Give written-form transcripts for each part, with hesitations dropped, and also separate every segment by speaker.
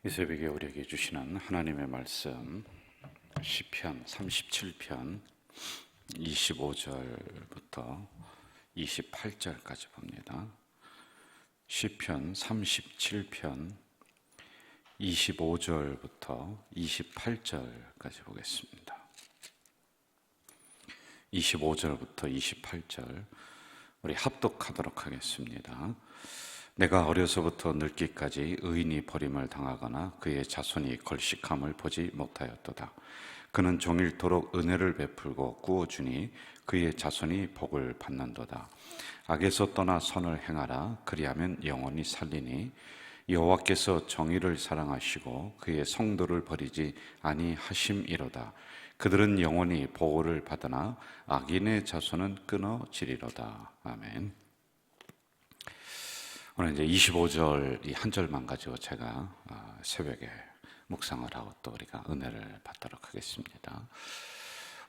Speaker 1: 이 새벽에 우리에게 주시는 하나님의 말씀 시편 37편 25절부터 28절까지 봅니다. 시편 37편 25절부터 28절까지 보겠습니다. 25절부터 28절 우리 합독하도록 하겠습니다. 내가 어려서부터 늙기까지 의인이 버림을 당하거나 그의 자손이 걸식함을 보지 못하였도다. 그는 종일토록 은혜를 베풀고 구워주니 그의 자손이 복을 받는도다. 악에서 떠나 선을 행하라. 그리하면 영원히 살리니 여호와께서 정의를 사랑하시고 그의 성도를 버리지 아니하심이로다. 그들은 영원히 보호를 받으나 악인의 자손은 끊어지리로다. 아멘. 오늘 이제 25절 이 한 절만 가지고 제가 새벽에 묵상을 하고 또 우리가 은혜를 받도록 하겠습니다.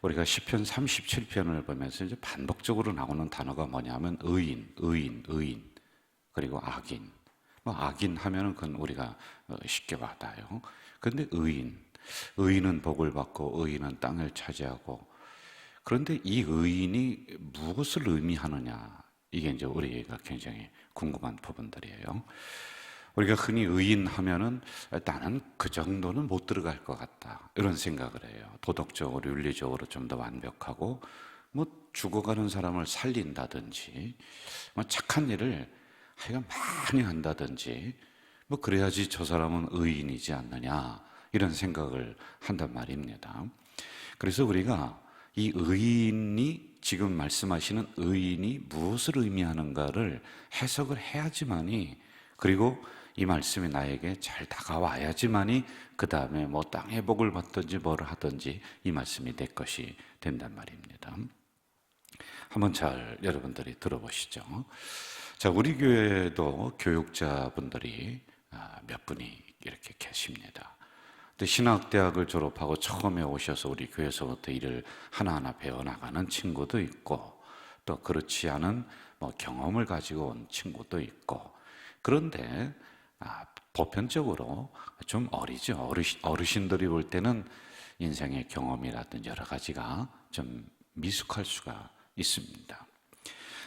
Speaker 1: 우리가 시편 37편을 보면서 이제 반복적으로 나오는 단어가 뭐냐면 의인, 그리고 악인. 악인 하면은 그건 우리가 쉽게 와닿아요. 그런데 의인은 복을 받고 의인은 땅을 차지하고, 그런데 이 의인이 무엇을 의미하느냐, 이게 이제 우리가 굉장히 궁금한 부분들이에요. 우리가 흔히 의인 하면은 나는 그 정도는 못 들어갈 것 같다, 이런 생각을 해요. 도덕적으로 윤리적으로 좀 더 완벽하고 죽어가는 사람을 살린다든지 착한 일을 하여간 많이 한다든지 그래야지 저 사람은 의인이지 않느냐, 이런 생각을 한단 말입니다. 그래서 우리가 이 의인이, 지금 말씀하시는 의인이 무엇을 의미하는가를 해석을 해야지만이, 그리고 이 말씀이 나에게 잘 다가와야지만이 그 다음에 땅의 복을 받든지 뭘 하든지 이 말씀이 내 것이 된단 말입니다. 한번 잘 여러분들이 들어보시죠. 자, 우리 교회도 교육자분들이 몇 분이 이렇게 계십니다. 신학대학을 졸업하고 처음에 오셔서 우리 교회에서부터 일을 하나하나 배워나가는 친구도 있고, 또 그렇지 않은 경험을 가지고 온 친구도 있고, 그런데 보편적으로 좀 어리죠. 어르신들이 볼 때는 인생의 경험이라든지 여러 가지가 좀 미숙할 수가 있습니다.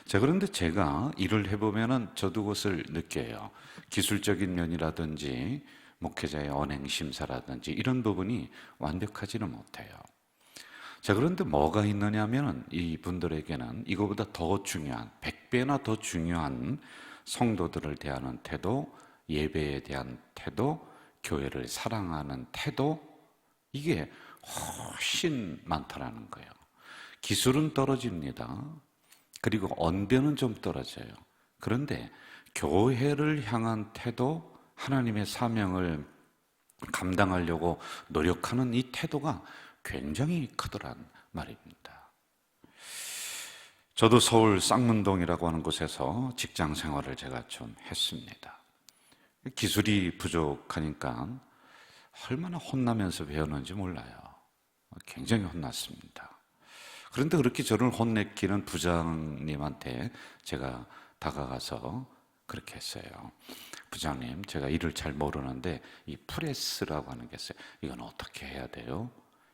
Speaker 1: 자, 그런데 제가 일을 해보면은 저도 그것을 느껴요. 기술적인 면이라든지 목회자의 언행 심사라든지 이런 부분이 완벽하지는 못해요. 자, 그런데 뭐가 있느냐면 이분들에게는 이거보다 더 중요한, 100배나 더 중요한 성도들을 대하는 태도, 예배에 대한 태도, 교회를 사랑하는 태도, 이게 훨씬 많다라는 거예요. 기술은 떨어집니다. 그리고 언변은 좀 떨어져요. 그런데 교회를 향한 태도, 하나님의 사명을 감당하려고 노력하는 이 태도가 굉장히 크더란 말입니다. 저도 서울 쌍문동이라고 하는 곳에서 직장 생활을 제가 좀 했습니다. 기술이 부족하니까 얼마나 혼나면서 배웠는지 몰라요. 굉장히 혼났습니다. 그런데 그렇게 저를 혼내키는 부장님한테 제가 다가가서 그렇게 했어요. 부장님, 제가 일을 잘 모르는데 이 프레스라고 하는 게 있어요. 이건 어떻게 해야 돼요?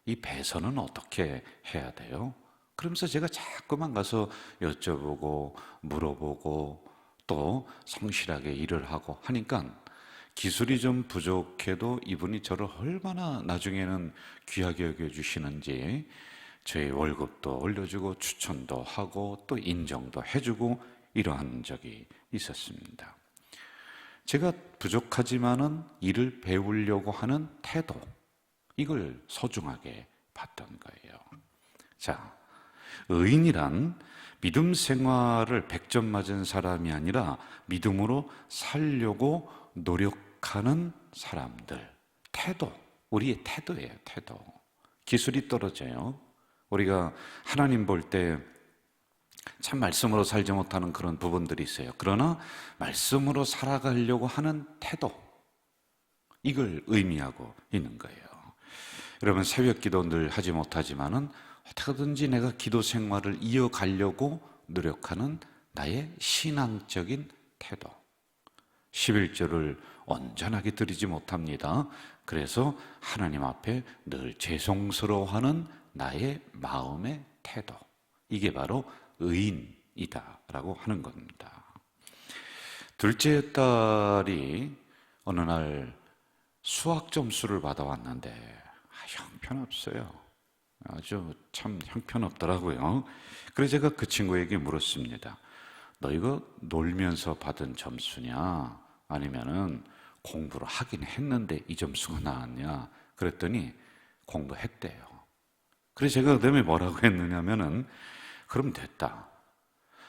Speaker 1: 이 배선은 어떻게 해야 돼요? 그러면서 제가 자꾸만 가서 여쭤보고 물어보고 또 성실하게 일을 하고 하니까 기술이 좀 부족해도 이분이 저를 얼마나 나중에는 귀하게 여겨주시는지, 저희 월급도 올려주고 추천도 하고 또 인정도 해주고 이러한 적이 있었습니다. 제가 부족하지만은 일을 배우려고 하는 태도, 이걸 소중하게 봤던 거예요. 자, 의인이란 믿음 생활을 100점 맞은 사람이 아니라 믿음으로 살려고 노력하는 사람들, 태도, 우리의 태도예요. 태도. 기술이 떨어져요. 우리가 하나님 볼 때 참 말씀으로 살지 못하는 그런 부분들이 있어요. 그러나 말씀으로 살아가려고 하는 태도, 이걸 의미하고 있는 거예요. 여러분, 새벽 기도 늘 하지 못하지만은 어떻게든지 내가 기도 생활을 이어가려고 노력하는 나의 신앙적인 태도, 11절을 온전하게 드리지 못합니다. 그래서 하나님 앞에 늘 죄송스러워하는 나의 마음의 태도, 이게 바로 의인이다라고 하는 겁니다. 둘째 딸이 어느 날 수학 점수를 받아왔는데 형편없어요. 아주 참 형편없더라고요. 그래서 제가 그 친구에게 물었습니다. 너 이거 놀면서 받은 점수냐? 아니면은 공부를 하긴 했는데 이 점수가 나왔냐? 그랬더니 공부했대요. 그래서 제가 그다음에 뭐라고 했느냐면은 그럼 됐다.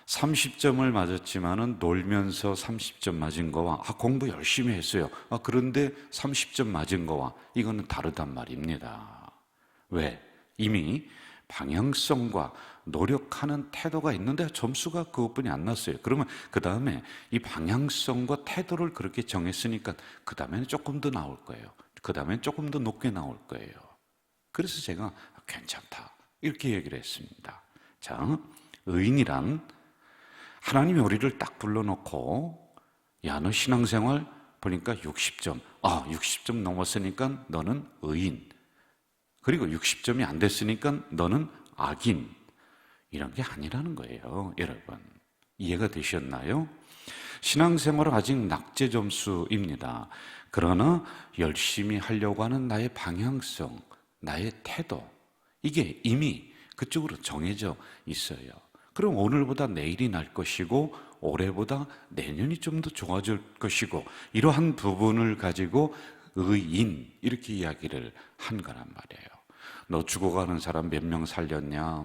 Speaker 1: 30점을 맞았지만은 놀면서 30점 맞은 거와 공부 열심히 했어요. 그런데 30점 맞은 거와 이거는 다르단 말입니다. 왜? 이미 방향성과 노력하는 태도가 있는데 점수가 그것뿐이 안 났어요. 그러면 그 다음에 이 방향성과 태도를 그렇게 정했으니까 그 다음에는 조금 더 나올 거예요. 그 다음에는 조금 더 높게 나올 거예요. 그래서 제가 괜찮다 이렇게 얘기를 했습니다. 자, 의인이란 하나님이 우리를 딱 불러놓고 야, 너 신앙생활 보니까 60점 60점 넘었으니까 너는 의인, 그리고 60점이 안 됐으니까 너는 악인, 이런 게 아니라는 거예요. 여러분 이해가 되셨나요? 신앙생활은 아직 낙제 점수입니다. 그러나 열심히 하려고 하는 나의 방향성, 나의 태도, 이게 이미 그쪽으로 정해져 있어요. 그럼 오늘보다 내일이 날 것이고 올해보다 내년이 좀 더 좋아질 것이고, 이러한 부분을 가지고 의인 이렇게 이야기를 한 거란 말이에요. 너 죽어가는 사람 몇 명 살렸냐?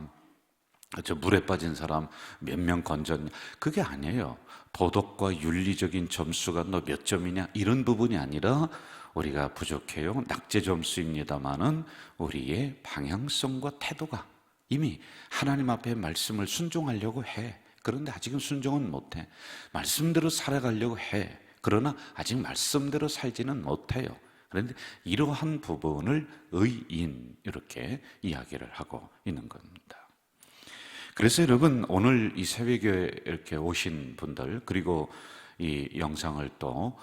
Speaker 1: 저 물에 빠진 사람 몇 명 건졌냐? 그게 아니에요. 도덕과 윤리적인 점수가 너 몇 점이냐? 이런 부분이 아니라 우리가 부족해요. 낙제 점수입니다만은 우리의 방향성과 태도가 이미 하나님 앞에 말씀을 순종하려고 해. 그런데 아직은 순종은 못해. 말씀대로 살아가려고 해. 그러나 아직 말씀대로 살지는 못해요. 그런데 이러한 부분을 의인 이렇게 이야기를 하고 있는 겁니다. 그래서 여러분 오늘 이 새벽에 이렇게 오신 분들, 그리고 이 영상을 또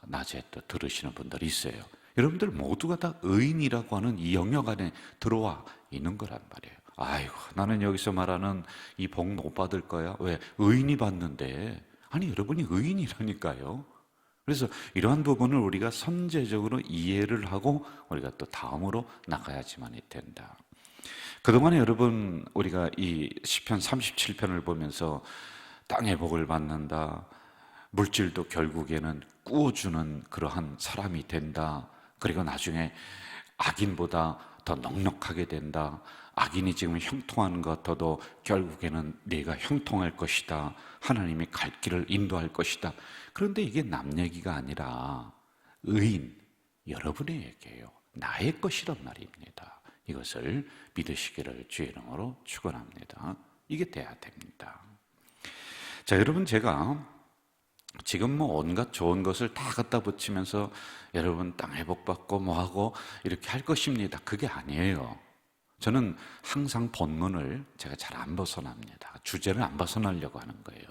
Speaker 1: 낮에 또 들으시는 분들이 있어요. 여러분들 모두가 다 의인이라고 하는 이 영역 안에 들어와 있는 거란 말이에요. 아이고, 나는 여기서 말하는 이 복 못 받을 거야. 왜? 의인이 받는데. 아니, 여러분이 의인이라니까요. 그래서 이러한 부분을 우리가 선제적으로 이해를 하고 우리가 또 다음으로 나가야지만이 된다. 그동안에 여러분 우리가 이 시편 37편을 보면서 땅의 복을 받는다, 물질도 결국에는 꾸어주는 그러한 사람이 된다, 그리고 나중에 악인보다 더 넉넉하게 된다, 악인이 지금 형통하는 것 같아도 결국에는 네가 형통할 것이다, 하나님이 갈 길을 인도할 것이다. 그런데 이게 남 얘기가 아니라 의인, 여러분의 얘기예요. 나의 것이란 말입니다. 이것을 믿으시기를 주의 이름으로 축원합니다. 이게 돼야 됩니다. 자, 여러분, 제가 지금 뭐 온갖 좋은 것을 다 갖다 붙이면서 여러분 땅 회복받고 뭐하고 이렇게 할 것입니다. 그게 아니에요. 저는 항상 본문을 제가 잘 안 벗어납니다. 주제를 안 벗어나려고 하는 거예요.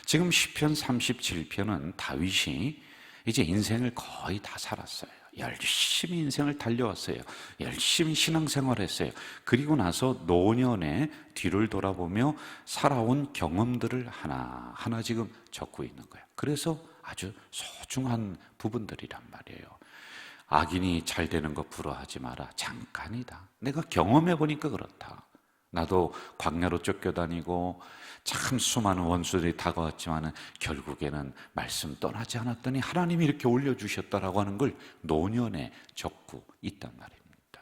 Speaker 1: 지금 시편 37편은 다윗이 이제 인생을 거의 다 살았어요. 열심히 인생을 달려왔어요. 열심히 신앙생활했어요. 그리고 나서 노년에 뒤를 돌아보며 살아온 경험들을 하나하나 지금 적고 있는 거예요. 그래서 아주 소중한 부분들이란 말이에요. 악인이 잘 되는 거 부러워하지 마라. 잠깐이다. 내가 경험해 보니까 그렇다. 나도 광야로 쫓겨다니고 참 수많은 원수들이 다가왔지만 결국에는 말씀 떠나지 않았더니 하나님이 이렇게 올려주셨다라고 하는 걸 노년에 적고 있단 말입니다.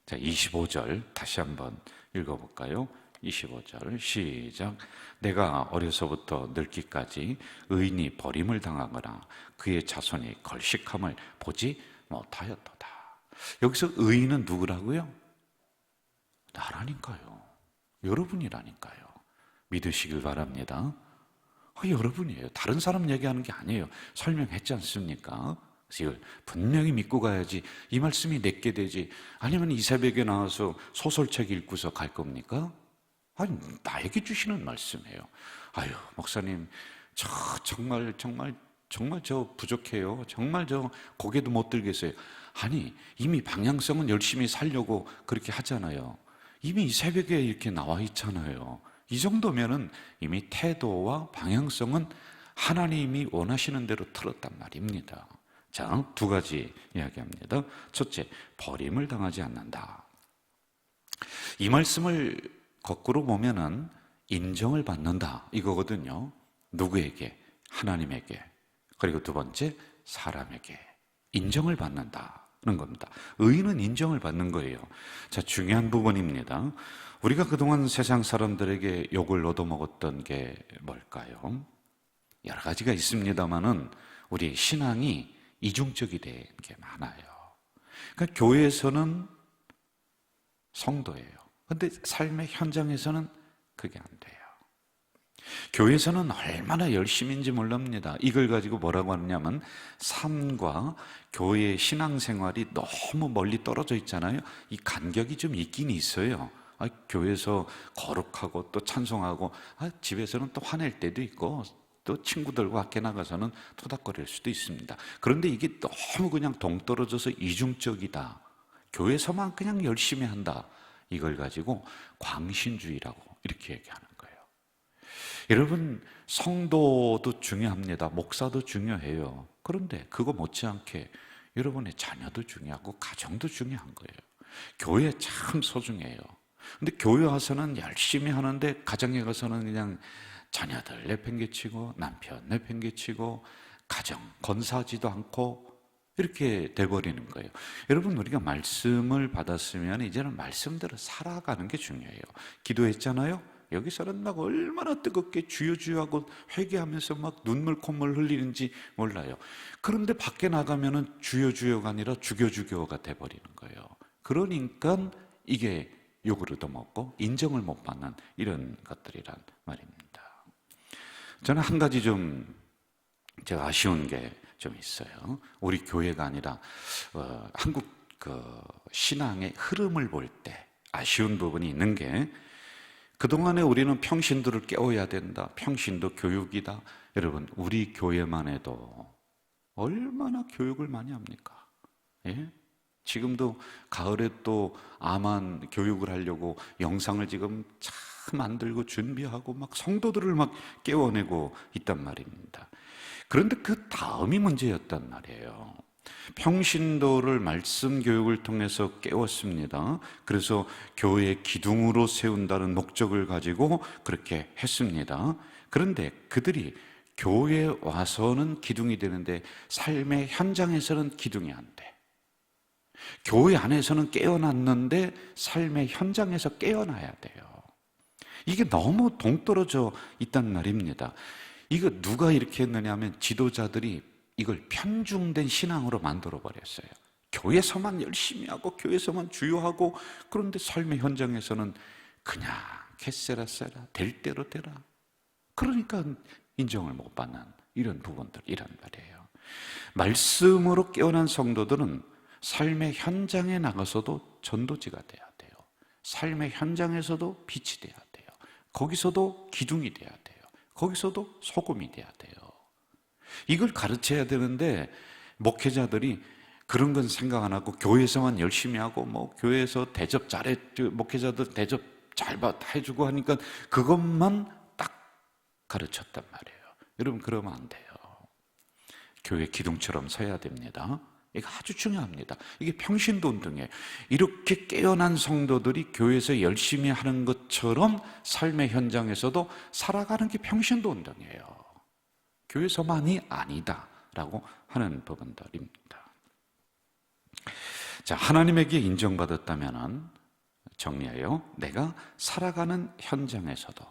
Speaker 1: 자, 25절 다시 한번 읽어볼까요? 25절 시작. 내가 어려서부터 늙기까지 의인이 버림을 당하거나 그의 자손이 걸식함을 보지 못하였도다. 여기서 의인은 누구라고요? 나라니까요. 여러분이라니까요. 믿으시길 바랍니다. 여러분이에요. 다른 사람 얘기하는 게 아니에요. 설명했지 않습니까? 그래서 이걸 분명히 믿고 가야지 이 말씀이 내게 되지, 아니면 이 새벽에 나와서 소설책 읽고서 갈 겁니까? 아니, 나에게 주시는 말씀이에요. 아유, 목사님, 정말 정말 저 부족해요. 정말 저 고개도 못 들겠어요. 아니, 이미 방향성은 열심히 살려고 그렇게 하잖아요. 이미 이 새벽에 이렇게 나와 있잖아요. 이 정도면은 이미 태도와 방향성은 하나님이 원하시는 대로 틀었단 말입니다. 자, 두 가지 이야기합니다. 첫째, 버림을 당하지 않는다. 이 말씀을 거꾸로 보면은 인정을 받는다 이거거든요. 누구에게? 하나님에게. 그리고 두 번째, 사람에게 인정을 받는다는 겁니다. 의인은 인정을 받는 거예요. 자, 중요한 부분입니다. 우리가 그동안 세상 사람들에게 욕을 얻어먹었던 게 뭘까요? 여러 가지가 있습니다만은 우리 신앙이 이중적이 된 게 많아요. 그러니까 교회에서는 성도예요. 근데 삶의 현장에서는 그게 안 돼요. 교회에서는 얼마나 열심인지 모릅니다. 이걸 가지고 뭐라고 하느냐면 삶과 교회의 신앙생활이 너무 멀리 떨어져 있잖아요. 이 간격이 좀 있긴 있어요. 교회에서 거룩하고 또 찬송하고 집에서는 또 화낼 때도 있고 또 친구들과 밖에 나가서는 토닥거릴 수도 있습니다. 그런데 이게 너무 그냥 동떨어져서 이중적이다. 교회에서만 그냥 열심히 한다. 이걸 가지고 광신주의라고 이렇게 얘기하는 거예요. 여러분, 성도도 중요합니다. 목사도 중요해요. 그런데 그거 못지않게 여러분의 자녀도 중요하고 가정도 중요한 거예요. 교회 참 소중해요. 근데 교회 와서는 열심히 하는데 가정에 가서는 그냥 자녀들 내팽개치고 남편 내팽개치고 가정 건사하지도 않고 이렇게 돼버리는 거예요. 여러분, 우리가 말씀을 받았으면 이제는 말씀대로 살아가는 게 중요해요. 기도했잖아요. 여기서는 막 얼마나 뜨겁게 주여 주여 하고 회개하면서 막 눈물 콧물 흘리는지 몰라요. 그런데 밖에 나가면은 주여 주여가 아니라 죽여 죽여가 돼버리는 거예요. 그러니까 이게 욕을 얻어먹고 인정을 못 받는 이런 것들이란 말입니다. 저는 한 가지 좀 제가 아쉬운 게 좀 있어요. 우리 교회가 아니라 한국 신앙의 흐름을 볼 때 아쉬운 부분이 있는 게, 그동안에 우리는 평신도를 깨워야 된다, 평신도 교육이다. 여러분, 우리 교회만 해도 얼마나 교육을 많이 합니까? 예? 지금도 가을에 또 암한 교육을 하려고 영상을 지금 참 만들고 준비하고 막 성도들을 막 깨워내고 있단 말입니다. 그런데 그 다음이 문제였단 말이에요. 평신도를 말씀 교육을 통해서 깨웠습니다. 그래서 교회의 기둥으로 세운다는 목적을 가지고 그렇게 했습니다. 그런데 그들이 교회에 와서는 기둥이 되는데 삶의 현장에서는 기둥이 안 돼. 교회 안에서는 깨어났는데 삶의 현장에서 깨어나야 돼요. 이게 너무 동떨어져 있단 말입니다. 이거 누가 이렇게 했느냐 하면 지도자들이 이걸 편중된 신앙으로 만들어 버렸어요. 교회에서만 열심히 하고 교회에서만 주요하고, 그런데 삶의 현장에서는 그냥 개세라세라 될 대로 되라. 그러니까 인정을 못 받는 이런 부분들이란 말이에요. 말씀으로 깨어난 성도들은 삶의 현장에 나가서도 전도지가 돼야 돼요. 삶의 현장에서도 빛이 돼야 돼요. 거기서도 기둥이 돼야 돼요. 거기서도 소금이 돼야 돼요. 이걸 가르쳐야 되는데 목회자들이 그런 건 생각 안 하고 교회에서만 열심히 하고 뭐 교회에서 대접 잘해, 목회자들 대접 잘 해주고 하니까 그것만 딱 가르쳤단 말이에요. 여러분, 그러면 안 돼요. 교회 기둥처럼 서야 됩니다. 이거 아주 중요합니다. 이게 평신도 운동이에요. 이렇게 깨어난 성도들이 교회에서 열심히 하는 것처럼 삶의 현장에서도 살아가는 게 평신도 운동이에요. 교회에서만이 아니다라고 하는 부분들입니다. 자, 하나님에게 인정받았다면 정리해요. 내가 살아가는 현장에서도,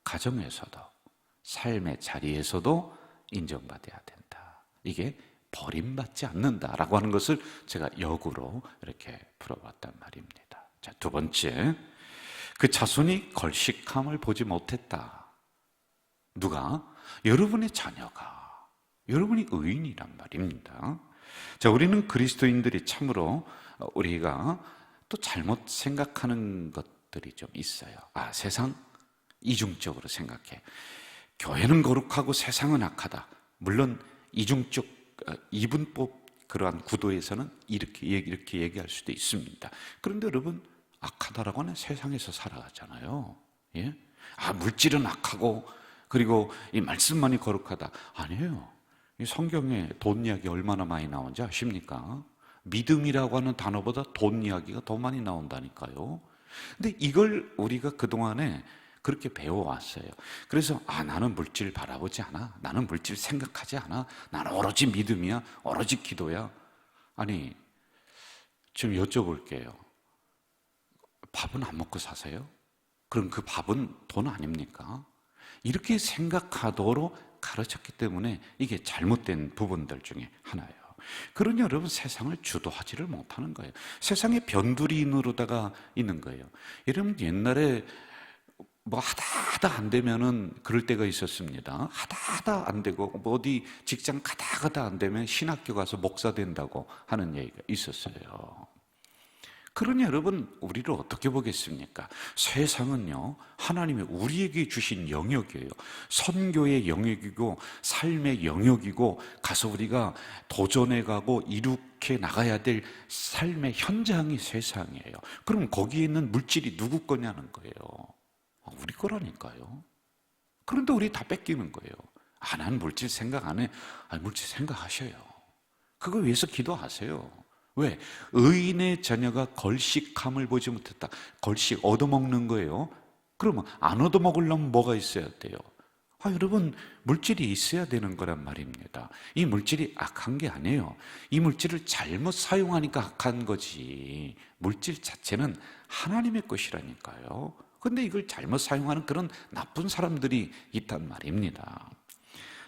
Speaker 1: 가정에서도, 삶의 자리에서도 인정받아야 된다. 이게 버림받지 않는다라고 하는 것을 제가 역으로 이렇게 풀어봤단 말입니다. 자, 두 번째, 그 자손이 걸식함을 보지 못했다. 누가? 여러분의 자녀가, 여러분이 의인이란 말입니다. 자, 우리는 그리스도인들이 참으로 우리가 또 잘못 생각하는 것들이 좀 있어요. 세상 이중적으로 생각해. 교회는 거룩하고 세상은 악하다. 물론 이중적 이분법 그러한 구도에서는 이렇게 얘기할 수도 있습니다. 그런데 여러분, 악하다라고 하는 세상에서 살아가잖아요. 예? 물질은 악하고 그리고 이 말씀만이 거룩하다. 아니에요. 이 성경에 돈 이야기 얼마나 많이 나오는지 아십니까? 믿음이라고 하는 단어보다 돈 이야기가 더 많이 나온다니까요. 근데 이걸 우리가 그동안에 그렇게 배워왔어요. 그래서 나는 물질 바라보지 않아. 나는 물질 생각하지 않아. 나는 오로지 믿음이야. 오로지 기도야. 아니, 지금 여쭤볼게요. 밥은 안 먹고 사세요? 그럼 그 밥은 돈 아닙니까? 이렇게 생각하도록 가르쳤기 때문에 이게 잘못된 부분들 중에 하나예요. 그러니 여러분, 세상을 주도하지를 못하는 거예요. 세상에 변두리인으로다가 있는 거예요. 여러분, 옛날에 뭐 하다 안 되면은 그럴 때가 있었습니다. 하다 안 되고 뭐 어디 직장 가다 안 되면 신학교 가서 목사 된다고 하는 얘기가 있었어요. 그러니 여러분, 우리를 어떻게 보겠습니까? 세상은요, 하나님이 우리에게 주신 영역이에요. 선교의 영역이고 삶의 영역이고 가서 우리가 도전해가고 이룩해 나가야 될 삶의 현장이 세상이에요. 그럼 거기에 있는 물질이 누구 거냐는 거예요. 우리 거라니까요. 그런데 우리 다 뺏기는 거예요. 난 물질 생각 안 해. 물질 생각하셔요. 그거 위해서 기도하세요. 왜? 의인의 자녀가 걸식함을 보지 못했다. 걸식, 얻어먹는 거예요. 그러면 안 얻어먹으려면 뭐가 있어야 돼요? 여러분, 물질이 있어야 되는 거란 말입니다. 이 물질이 악한 게 아니에요. 이 물질을 잘못 사용하니까 악한 거지. 물질 자체는 하나님의 것이라니까요. 근데 이걸 잘못 사용하는 그런 나쁜 사람들이 있단 말입니다.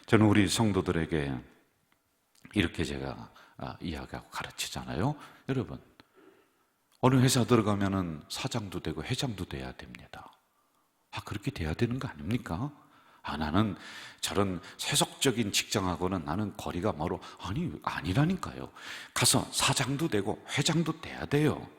Speaker 1: 저는 우리 성도들에게 이렇게 제가 이야기하고 가르치잖아요. 여러분, 어느 회사 들어가면은 사장도 되고 회장도 돼야 됩니다. 그렇게 돼야 되는 거 아닙니까? 나는 저런 세속적인 직장하고는 나는 거리가 멀어. 아니라니까요. 가서 사장도 되고 회장도 돼야 돼요.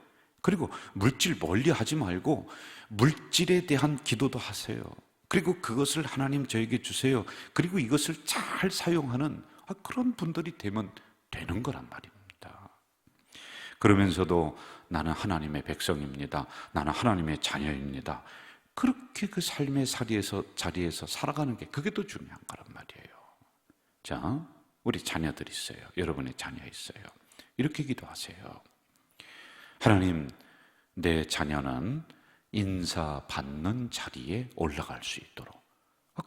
Speaker 1: 그리고 물질 멀리 하지 말고 물질에 대한 기도도 하세요. 그리고 그것을 하나님 저에게 주세요. 그리고 이것을 잘 사용하는 그런 분들이 되면 되는 거란 말입니다. 그러면서도 나는 하나님의 백성입니다. 나는 하나님의 자녀입니다. 그렇게 그 삶의 자리에서 살아가는 게 그게 더 중요한 거란 말이에요. 자, 우리 자녀들 있어요. 여러분의 자녀 있어요. 이렇게 기도하세요. 하나님, 내 자녀는 인사받는 자리에 올라갈 수 있도록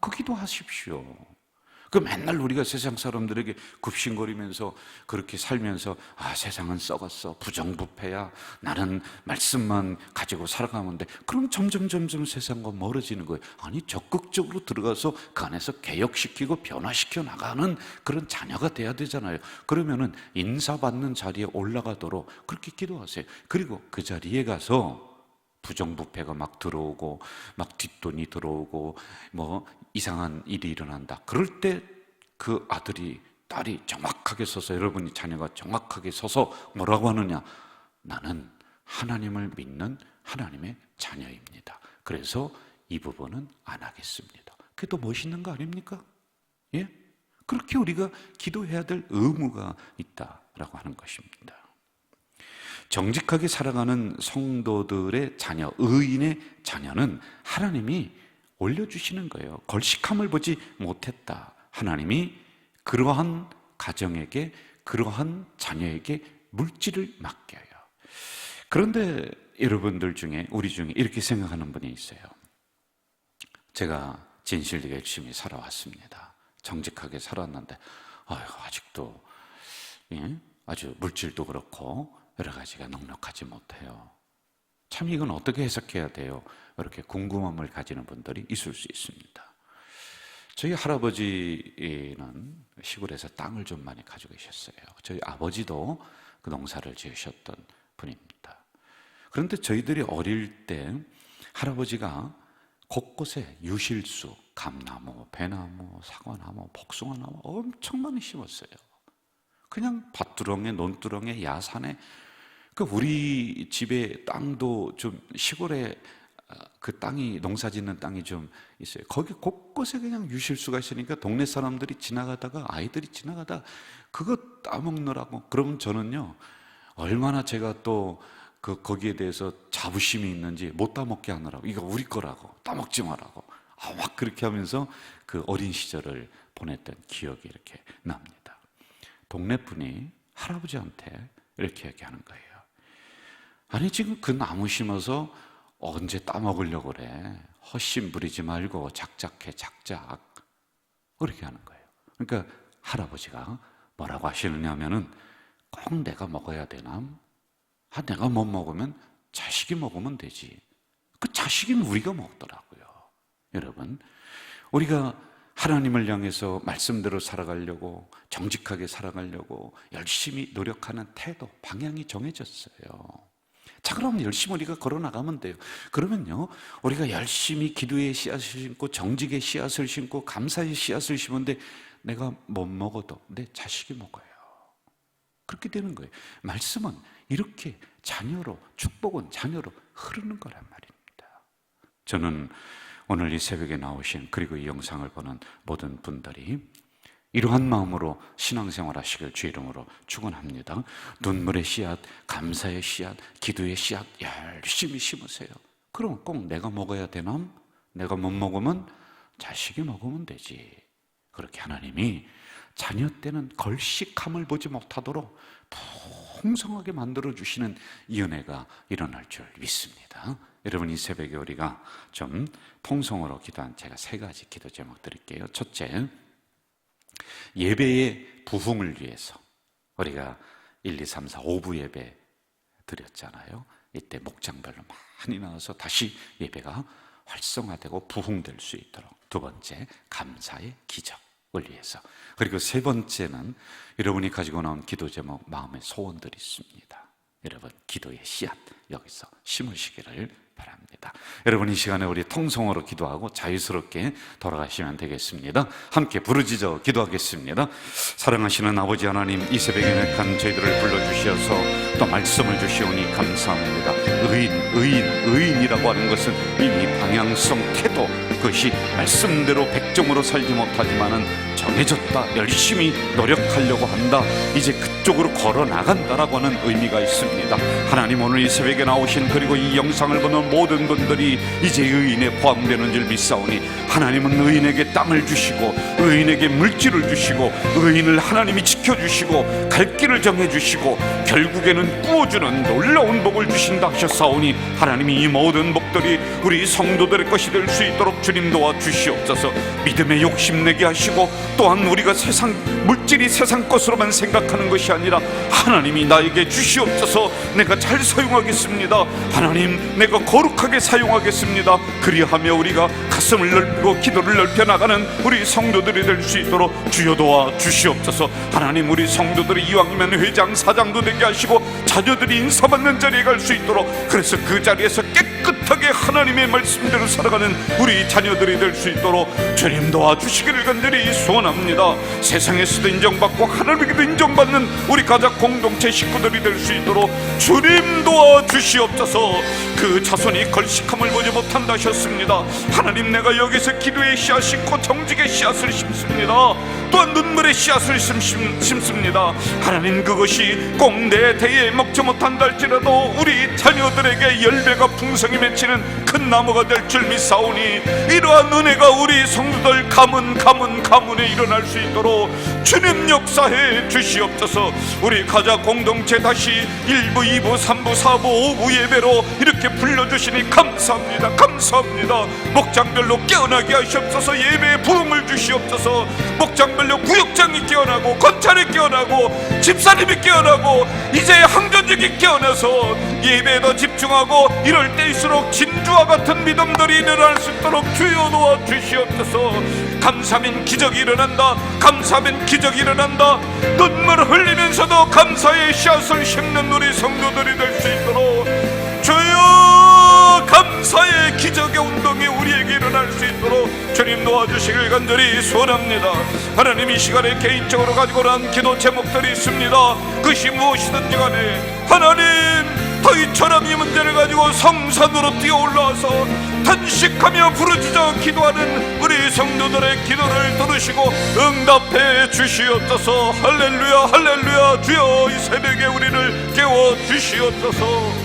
Speaker 1: 그 기도하십시오. 그 맨날 우리가 세상 사람들에게 굽신거리면서 그렇게 살면서 세상은 썩었어, 부정부패야, 나는 말씀만 가지고 살아가면 돼. 그럼 점점 세상과 멀어지는 거예요. 적극적으로 들어가서 그 안에서 개혁시키고 변화시켜 나가는 그런 자녀가 돼야 되잖아요. 그러면은 인사받는 자리에 올라가도록 그렇게 기도하세요. 그리고 그 자리에 가서 부정부패가 막 들어오고 막 뒷돈이 들어오고 뭐 이상한 일이 일어난다. 그럴 때 그 아들이 딸이 정확하게 서서, 여러분이 자녀가 정확하게 서서 뭐라고 하느냐? 나는 하나님을 믿는 하나님의 자녀입니다. 그래서 이 부분은 안 하겠습니다. 그게 더 멋있는 거 아닙니까? 예? 그렇게 우리가 기도해야 될 의무가 있다라고 하는 것입니다. 정직하게 살아가는 성도들의 자녀, 의인의 자녀는 하나님이 올려주시는 거예요. 걸식함을 보지 못했다. 하나님이 그러한 가정에게, 그러한 자녀에게 물질을 맡겨요. 그런데 여러분들 중에, 우리 중에 이렇게 생각하는 분이 있어요. 제가 진실되게 열심히 살아왔습니다. 정직하게 살았는데 아직도 아주 물질도 그렇고 여러 가지가 넉넉하지 못해요. 참 이건 어떻게 해석해야 돼요? 이렇게 궁금함을 가지는 분들이 있을 수 있습니다. 저희 할아버지는 시골에서 땅을 좀 많이 가지고 계셨어요. 저희 아버지도 그 농사를 지으셨던 분입니다. 그런데 저희들이 어릴 때 할아버지가 곳곳에 유실수, 감나무, 배나무, 사과나무, 복숭아나무 엄청 많이 심었어요. 그냥 밭두렁에, 논두렁에, 야산에. 우리 집의 땅도 좀 시골에 그 땅이, 농사 짓는 땅이 좀 있어요. 거기 곳곳에 그냥 유실수가 있으니까 동네 사람들이 지나가다가, 아이들이 지나가다가 그거 따먹느라고. 그러면 저는요, 얼마나 제가 또 거기에 대해서 자부심이 있는지, 못 따먹게 하느라고, 이거 우리 거라고, 따먹지 말라고 막 그렇게 하면서 그 어린 시절을 보냈던 기억이 이렇게 납니다. 동네 분이 할아버지한테 이렇게 얘기하는 거예요. 아니, 지금 그 나무 심어서 언제 따먹으려고 그래? 헛심 부리지 말고 작작해, 작작. 그렇게 하는 거예요. 그러니까 할아버지가 뭐라고 하시느냐 하면은, 꼭 내가 먹어야 되나? 내가 못 먹으면 자식이 먹으면 되지. 그 자식은 우리가 먹더라고요. 여러분, 우리가 하나님을 향해서 말씀대로 살아가려고, 정직하게 살아가려고 열심히 노력하는 태도, 방향이 정해졌어요. 자, 그럼 열심히 우리가 걸어나가면 돼요. 그러면요, 우리가 열심히 기도의 씨앗을 심고, 정직의 씨앗을 심고, 감사의 씨앗을 심었는데 내가 못 먹어도 내 자식이 먹어요. 그렇게 되는 거예요. 말씀은 이렇게 자녀로, 축복은 자녀로 흐르는 거란 말입니다. 저는 오늘 이 새벽에 나오신, 그리고 이 영상을 보는 모든 분들이 이러한 마음으로 신앙생활 하시길 주 이름으로 축원합니다. 눈물의 씨앗, 감사의 씨앗, 기도의 씨앗 열심히 심으세요. 그럼 꼭 내가 먹어야 되나? 내가 못 먹으면 자식이 먹으면 되지. 그렇게 하나님이 자녀 때는 걸식함을 보지 못하도록 풍성하게 만들어주시는 이 은혜가 일어날 줄 믿습니다. 여러분, 이 새벽에 우리가 좀 통성으로 기도한 제가 3가지 기도 제목 드릴게요. 첫째, 예배의 부흥을 위해서. 우리가 1, 2, 3, 4, 5부 예배 드렸잖아요. 이때 목장별로 많이 나와서 다시 예배가 활성화되고 부흥될 수 있도록. 두 번째, 감사의 기적을 위해서. 그리고 세 번째는 여러분이 가지고 나온 기도 제목, 마음의 소원들이 있습니다. 여러분, 기도의 씨앗 여기서 심으시기를 바랍니다. 여러분, 이 시간에 우리 통성으로 기도하고 자유스럽게 돌아가시면 되겠습니다. 함께 부르짖어 기도하겠습니다. 사랑하시는 아버지 하나님, 이 새벽에 맥한 저희들을 불러주셔서 또 말씀을 주시오니 감사합니다. 의인이라고 하는 것은 이미 방향성, 태도, 그것이 말씀대로 백정으로 살지 못하지만은 정해졌다, 열심히 노력하려고 한다, 이제 그쪽으로 걸어 나간다라고 하는 의미가 있습니다. 하나님, 오늘 이 새벽에 나오신, 그리고 이 영상을 보는 모든 분들이 이제 의인에 포함되는 줄 믿사오니, 하나님은 의인에게 땅을 주시고, 의인에게 물질을 주시고, 의인을 하나님이 지켜주시고, 갈 길을 정해주시고, 결국에는 꾸어주는 놀라운 복을 주신다 하셨사오니, 하나님이 이 모든 복들이 우리 성도들의 것이 될 수 있도록 주님 도와주시옵소서. 믿음에 욕심내게 하시고, 또한 우리가 물질이 세상 것으로만 생각하는 것이 아니라 하나님이 나에게 주시옵소서. 내가 잘 사용하겠습니다. 하나님, 내가 거룩하게 사용하겠습니다. 그리하며 우리가 가슴을 넓히고 기도를 넓혀나가는 우리 성도들이 될 수 있도록 주여 도와 주시옵소서. 하나님, 우리 성도들이 이왕이면 회장, 사장도 되게 하시고, 자녀들이 인사받는 자리에 갈 수 있도록, 그래서 그 자리에서 깨끗하게 하나님의 말씀대로 살아가는 우리 자녀들이 될 수 있도록 주님 도와주시기를 간절히 소원합니다. 세상에서도 인정받고 하나님에게도 인정받는 우리 가족 공동체 식구들이 될 수 있도록 주님 도와주시옵소서. 그 자손이 걸식함을 보지 못한다 하셨습니다. 하나님, 내가 여기서 기도의 씨앗 심고 정직의 씨앗을 심습니다. 또한 눈물의 씨앗을 심습니다. 하나님, 그것이 꼭 내 대에 먹지 못한다 할지라도 우리 자녀들에게 열매가 풍성히 맺히는 큰 나무가 될 줄 믿사오니, 이러한 은혜가 우리 성도들 가문에 일어날 수 있도록 주님 역사해 주시옵소서. 우리 가족 공동체 다시 1부, 2부, 3부, 4부, 5부 예배로 이렇게 불러주시니 감사합니다. 감사합니다. 목장별로 깨어나게 하시옵소서. 예배에 부흥을 주시옵소서. 목장별로 구역장이 깨어나고, 건찰이 깨어나고, 집사님이 깨어나고, 이제 항전직이 깨어나서 예배에 더 집중하고, 이럴 때일수록 진주와 같은 믿음들이 일어날 수 있도록 주여 도와 주시옵소서. 감사하면 기적이 일어난다. 감사하면 기적이 일어난다. 눈물을 흘리면서도 감사의 씨앗을 심는 우리 성도들이 될 수 있도록 주여, 감사의 기적의 운동이 우리에게 일어날 수 있도록 주님 도와주시길 간절히 소원합니다. 하나님, 이 시간에 개인적으로 가지고 난 기도 제목들이 있습니다. 그것이 무엇이든지 간에 하나님,
Speaker 2: 너희처럼 이 문제를 가지고 성산으로 뛰어 올라와서 탄식하며 부르짖어 기도하는 우리 성도들의 기도를 들으시고 응답해 주시옵소서. 할렐루야 할렐루야. 주여 이 새벽에 우리를 깨워 주시옵소서.